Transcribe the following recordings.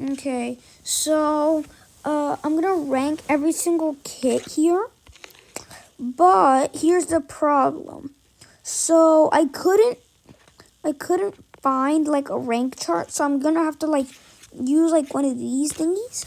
Okay, so I'm gonna rank every single kit here, but here's the problem. So I couldn't find like a rank chart, so I'm gonna have to like use like one of these thingies.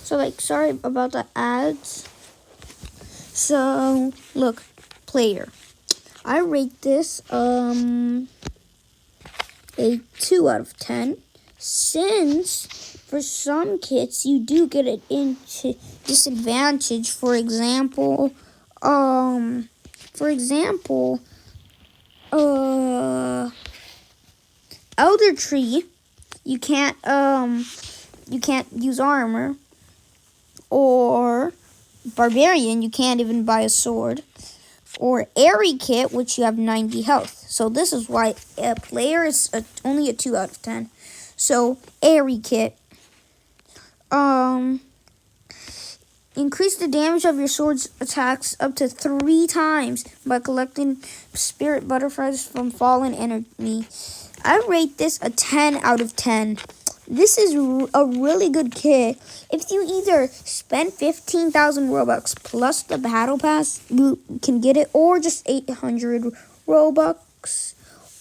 So like sorry about the ads. So look, player. I rate this a 2 out of 10 since for some kits you do get it into disadvantage. For example, Elder Tree, you can't use armor, or Barbarian, you can't even buy a sword, or Airy Kit, which you have 90 health. So this is why a player is only a 2 out of 10. So Airy Kit, increase the damage of your sword's attacks up to 3 times by collecting spirit butterflies from fallen enemy. I rate this a 10 out of 10. This is a really good kit. If you either spend 15,000 Robux plus the battle pass, you can get it, or just 800 Robux,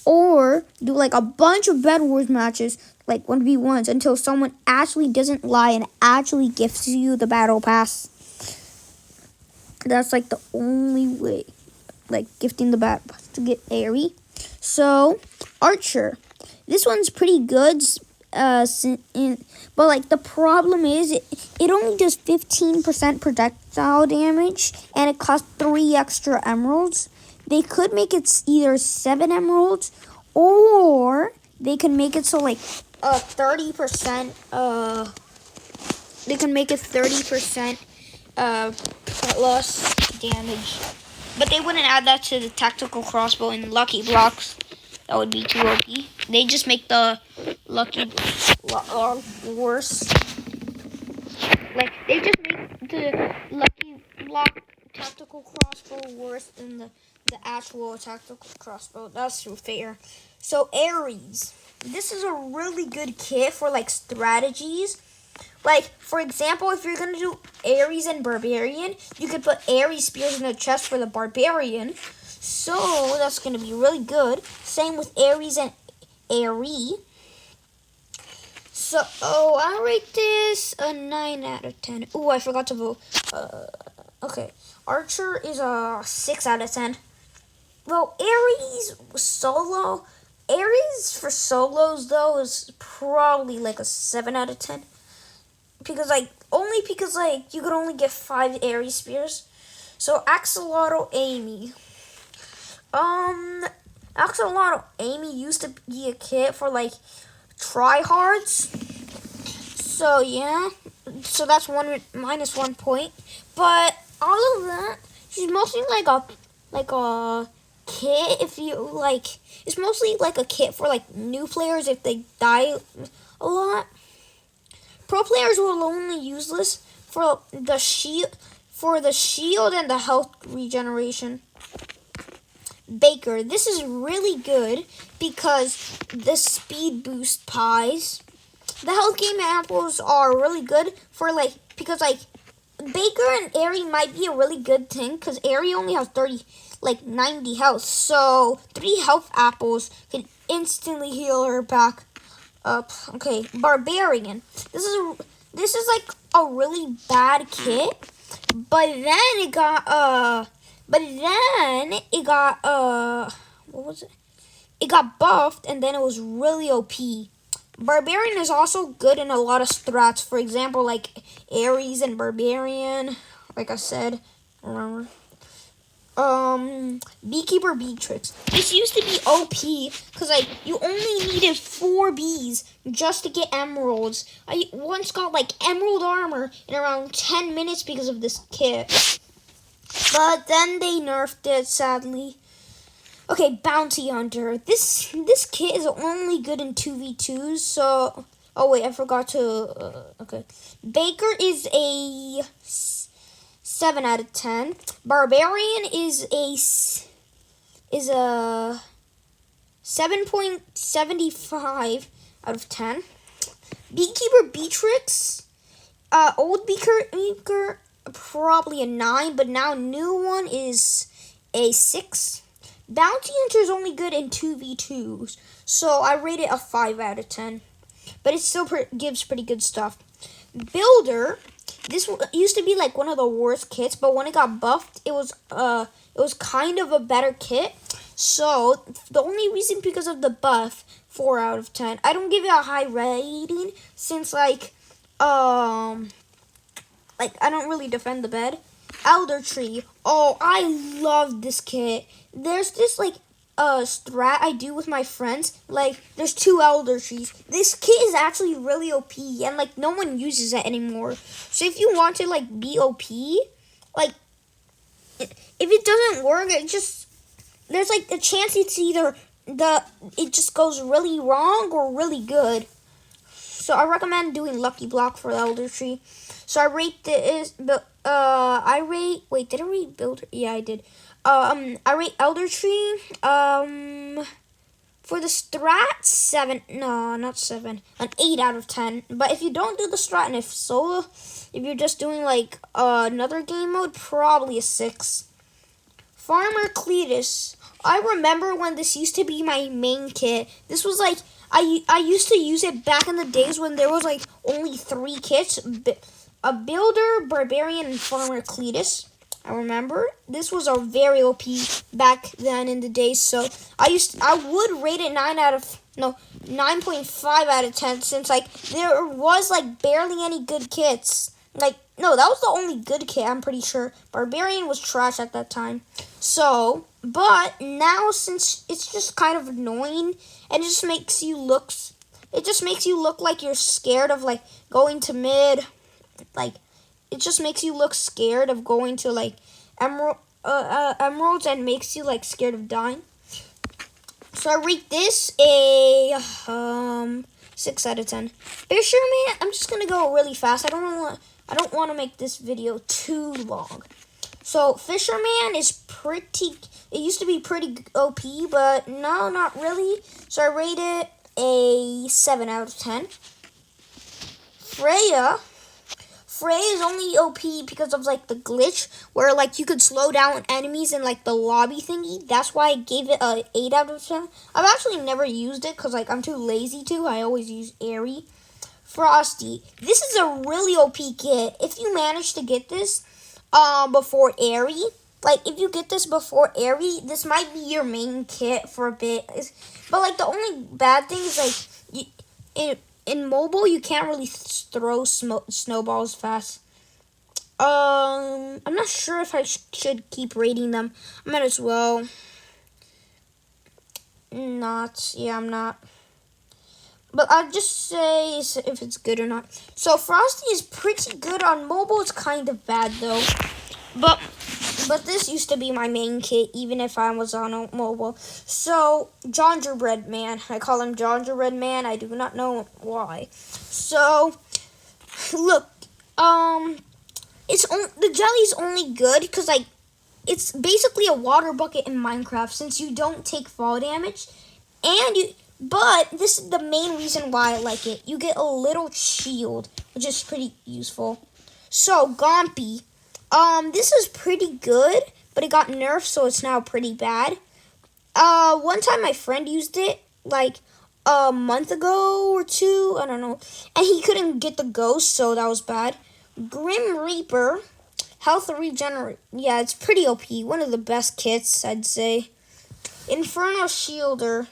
or do like a bunch of Bed Wars matches, like 1v1s, until someone actually doesn't lie and actually gifts you the battle pass. That's like the only way, like gifting the battle pass to get Airy. So, Archer. This one's pretty good, but like the problem is it only does 15% projectile damage, and it costs 3 extra emeralds. They could make it either 7 emeralds, or they can make it so like 30%. They can make it 30% plus damage, but they wouldn't add that to the tactical crossbow and lucky blocks. That would be too OP. They just make the lucky worse. Like, they just make the lucky block tactical crossbow worse than the actual tactical crossbow. That's fair. So, Ares. This is a really good kit for, like, strategies. Like, for example, if you're going to do Ares and Barbarian, you could put Ares spears in the chest for the Barbarian. So, that's going to be really good. Same with Ares and Airy. So, I rate this a 9 out of 10. Oh, I forgot to vote. Okay. Archer is a 6 out of 10. Well, Ares solo. Ares for solos, though, is probably like a 7 out of 10. Because, like, you could only get 5 Ares spears. So, Axolotl Amy. Axolotl Amy used to be a kit for, like, tryhards. So, yeah. So, that's minus 1 point. But, all of that, she's mostly like a kit if you, like, it's mostly like a kit for, like, new players if they die a lot. Pro players will only use this for the shield and the health regeneration. Baker. This is really good because the speed boost pies. The health gain apples are really good for because Baker and Airy might be a really good thing because Airy only has 90 health. So 3 health apples can instantly heal her back up. Okay, Barbarian. This is like a really bad kit, but then it got what was it? It got buffed, and then it was really OP. Barbarian is also good in a lot of strats. For example, like Ares and Barbarian, like I said, remember. Beekeeper Beatrix. This used to be OP because you only needed 4 bees just to get emeralds. I once got emerald armor in around 10 minutes because of this kit. But then they nerfed it, sadly. Okay, Bounty Hunter. This kit is only good in 2v2s, so... Oh, wait, I forgot to... okay. Baker is a 7 out of 10. Barbarian is a 7.75 out of 10. Beekeeper Beatrix, old Beaker, probably a 9, but now new one is a 6. Bounty Hunter is only good in 2v2s, so I rate it a 5 out of 10. But it still gives pretty good stuff. Builder, this used to be like one of the worst kits, but when it got buffed, it was kind of a better kit. So the only reason because of the buff, 4 out of 10. I don't give it a high rating since like I don't really defend the bed. Elder Tree. Oh, I love this kit. There's this like strat I do with my friends. Like there's 2 Elder Trees. This kit is actually really OP and like no one uses it anymore. So if you want to like be OP, like if it doesn't work, there's like a chance it's either it just goes really wrong or really good. So I recommend doing Lucky Block for the Elder Tree. So I rate this, wait, did I rate Builder? Yeah, I did. I rate Elder Tree, for the strat, 7, no, not 7, an 8 out of 10. But if you don't do the strat and if you're just doing like, another game mode, probably a 6. Farmer Cletus. I remember when this used to be my main kit. This was like, I used to use it back in the days when there was like only 3 kits. A Builder, Barbarian, and Farmer Cletus. I remember. This was a very OP back then in the days. So I would rate it 9.5 out of 10 since like there was like barely any good kits. Like, no, that was the only good kit, I'm pretty sure. Barbarian was trash at that time. So, but now since it's just kind of annoying and it just makes you look like you're scared of like going to mid. Like, it just makes you look scared of going to like emeralds and makes you like scared of dying. So I rate this a 6 out of 10. Fisherman, I'm just gonna go really fast. I don't want to make this video too long. So Fisherman is it used to be pretty OP, but no, not really. So I rate it a 7 out of 10. Freya is only OP because of like the glitch where like you could slow down enemies in like the lobby thingy. That's why I gave it a 8 out of 10. I've actually never used it because like I'm too lazy to. I always use Airy. Frosty. This is a really OP kit. If you manage to get this before Airy, like if you get this before Airy, this might be your main kit for a bit. But like the only bad thing is like in mobile you can't really throw snowballs fast. I'm not sure if I should keep rating them. I might as well. I'm not. But I'll just say if it's good or not. So Frosty is pretty good on mobile. It's kind of bad though. But this used to be my main kit even if I was on a mobile. So Gingerbread Man. I call him Gingerbread Man. I do not know why. So look, the jelly's only good because like it's basically a water bucket in Minecraft since you don't take fall damage but this is the main reason why I like it. You get a little shield, which is pretty useful. So, Gompy. This is pretty good, but it got nerfed, so it's now pretty bad. One time my friend used it, like, a month ago or 2, I don't know. And he couldn't get the ghost, so that was bad. Grim Reaper. Health regenerate. Yeah, it's pretty OP. One of the best kits, I'd say. Inferno Shielder.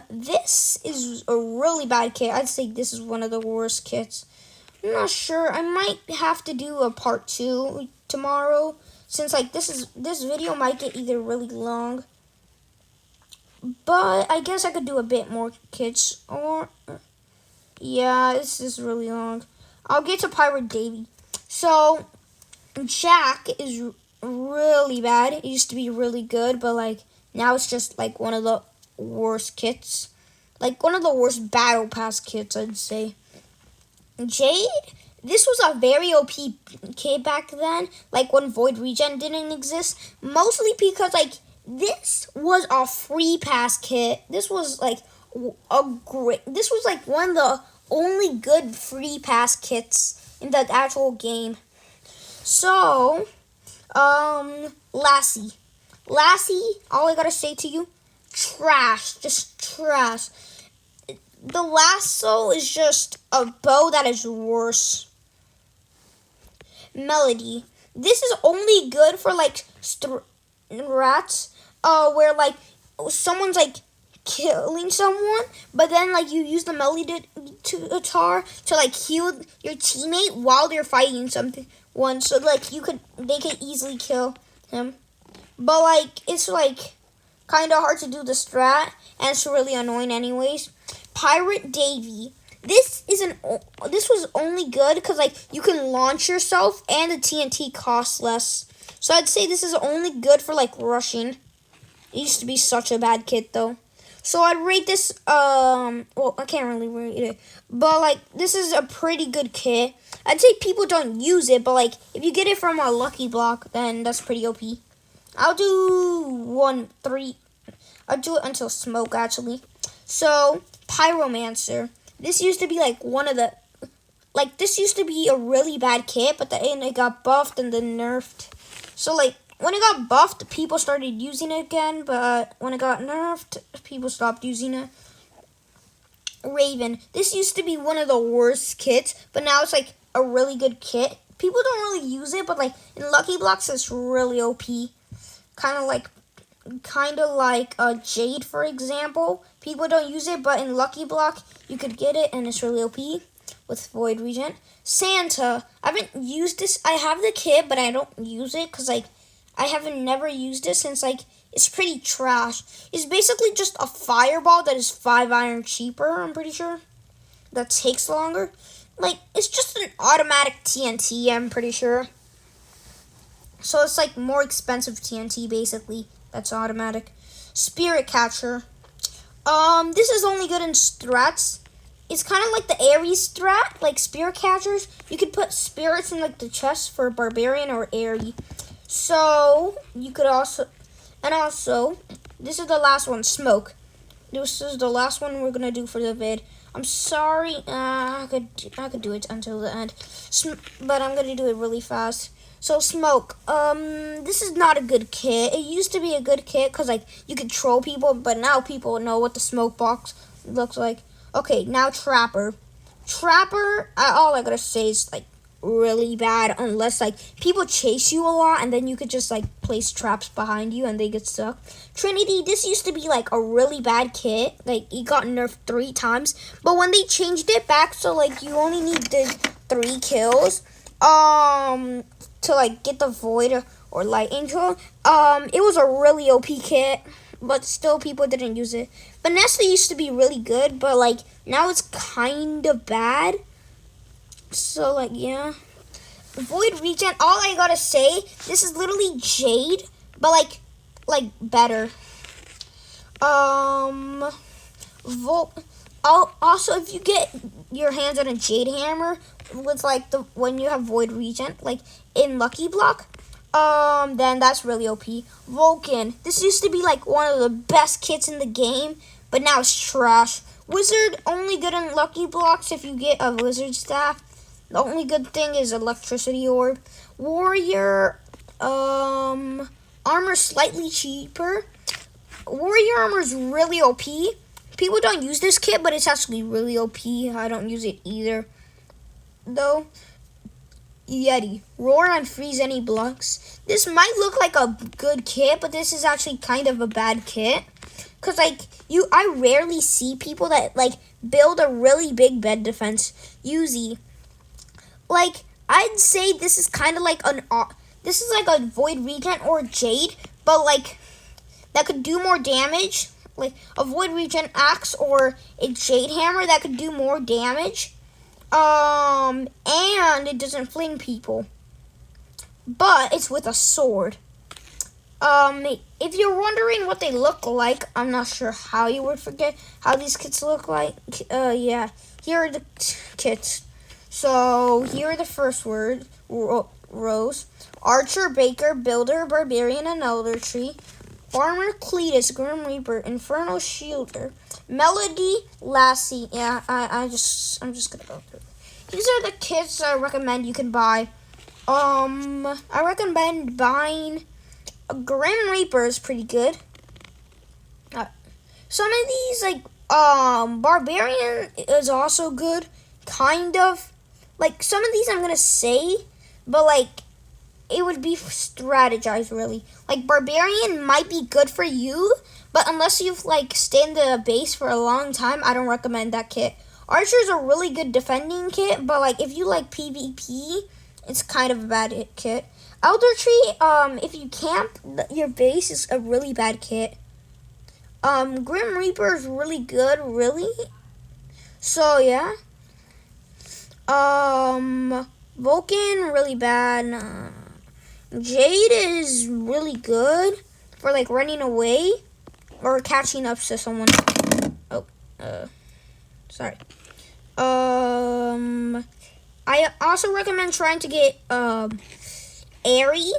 This is a really bad kit. I'd say this is one of the worst kits. I'm not sure. I might have to do a part 2 tomorrow since like this video might get either really long. But I guess I could do a bit more kits or yeah, this is really long. I'll get to Pirate Davy. So Jack is really bad. It used to be really good, but like now it's just like one of the worst kits. Like one of the worst battle pass kits, I'd say. Jade, this was a very OP kit back then, like when Void Regen didn't exist. Mostly because like this was a free pass kit. This was like one of the only good free pass kits in the actual game. So, Lassie. Lassie, all I gotta say to you, trash. Just trash. The lasso is just a bow that is worse. Melody. This is only good for like rats, where like someone's like killing someone, but then like you use the melody guitar to like heal your teammate while they're fighting something one, so like they could easily kill him. But like it's like kind of hard to do the strat, and it's really annoying anyways. Pirate Davy. This was only good because like you can launch yourself and the TNT costs less. So I'd say this is only good for like rushing. It used to be such a bad kit though. So I'd rate this well, I can't really rate it, but like this is a pretty good kit. I'd say people don't use it, but like if you get it from a lucky block, then that's pretty OP. I'll do I'll do it until smoke actually. So Pyromancer. This used to be like this used to be a really bad kit, but then it got buffed and then nerfed. So like when it got buffed, people started using it again, but when it got nerfed, people stopped using it. Raven. This used to be one of the worst kits, but now it's like a really good kit. People don't really use it, but like in Lucky Blocks, it's really OP. Kind of like Jade, for example. People don't use it, but in Lucky Block, you could get it, and it's really OP with Void Regent. Santa. I haven't used this. I have the kit, but I don't use it because like I haven't never used it since like it's pretty trash. It's basically just a fireball that is 5 iron cheaper, I'm pretty sure. That takes longer. Like it's just an automatic TNT, I'm pretty sure. So it's like more expensive TNT basically. That's automatic. Spirit Catcher. This is only good in strats. It's kind of like the Aries strat, like Spirit Catchers. You could put spirits in like the chest for Barbarian or Aerie. So you could also, this is the last one, Smoke. This is the last one we're gonna do for the vid. I'm sorry, I could do it until the end, but I'm gonna do it really fast. So Smoke, this is not a good kit. It used to be a good kit because like you could troll people, but now people know what the smoke box looks like. Okay, now Trapper. Trapper, all I gotta say is like really bad unless like people chase you a lot and then you could just like place traps behind you and they get stuck. Trinity, this used to be like a really bad kit. Like it got nerfed 3 times, but when they changed it back so like you only need the 3 kills, to like get the Void or Light Angel, it was a really OP kit, but still people didn't use it. Vanessa used to be really good, but like now it's kind of bad. So like yeah, Void Regen. All I gotta say, this is literally Jade, but like better. Also, if you get your hands on a Jade Hammer with like when you have Void Regen, like in Lucky Block, then that's really OP. Vulcan. This used to be like one of the best kits in the game, but now it's trash. Wizard, only good in Lucky Blocks if you get a Wizard Staff. The only good thing is Electricity Orb. Warrior, armor slightly cheaper. Warrior armor is really OP. People don't use this kit, but it's actually really OP. I don't use it either, though. Yeti. Roar and freeze any blocks. This might look like a good kit, but this is actually kind of a bad kit. Because, like, I rarely see people that, like, build a really big bed defense. Uzi. Like, I'd say this is kind of like this is like a Void Regen or Jade, but, like, that could do more damage. Like, a Void Regen Axe or a Jade Hammer that could do more damage. And it doesn't fling people. But it's with a sword. If you're wondering what they look like, I'm not sure how you would forget how these kits look like. Yeah, here are the kits. So, here are the first rows. Archer, Baker, Builder, Barbarian, and Elder Tree. Farmer, Cletus, Grim Reaper, Inferno Shielder, Melody, Lassie. Yeah, I'm just gonna go through. These are the kits I recommend you can buy. I recommend buying a Grim Reaper is pretty good. Some of these like Barbarian is also good, kind of. Like some of these I'm gonna say, but like it would be strategized really. Like Barbarian might be good for you, but unless you've like stayed in the base for a long time, I don't recommend that kit. Archer is a really good defending kit, but like if you like PvP, it's kind of a bad kit. Elder Tree, if you camp your base, is a really bad kit. Grim Reaper is really good, really. So yeah. Vulcan really bad. Jade is really good for like running away or catching up to someone. Oh, sorry. I also recommend trying to get Airy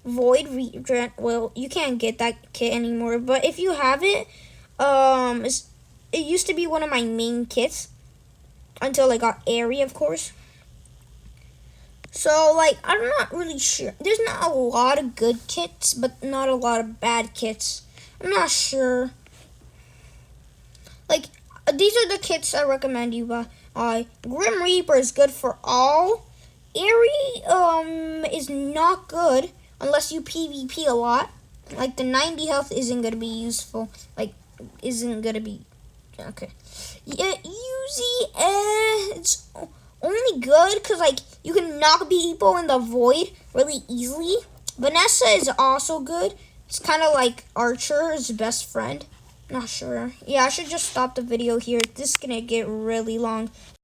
Void Regent. Well, you can't get that kit anymore, but if you have it, it used to be one of my main kits until I got Airy, of course. So, like, I'm not really sure. There's not a lot of good kits, but not a lot of bad kits. I'm not sure. Like, these are the kits I recommend you buy. Grim Reaper is good for all. Airy, is not good unless you PvP a lot. Like, the 90 health isn't going to be useful. Like, isn't going to be... Okay. Yeah, Uzi, it's only good because, like, you can knock people in the void really easily. Vanessa is also good. It's kind of like Archer's best friend. Not sure. Yeah, I should just stop the video here. This is going to get really long.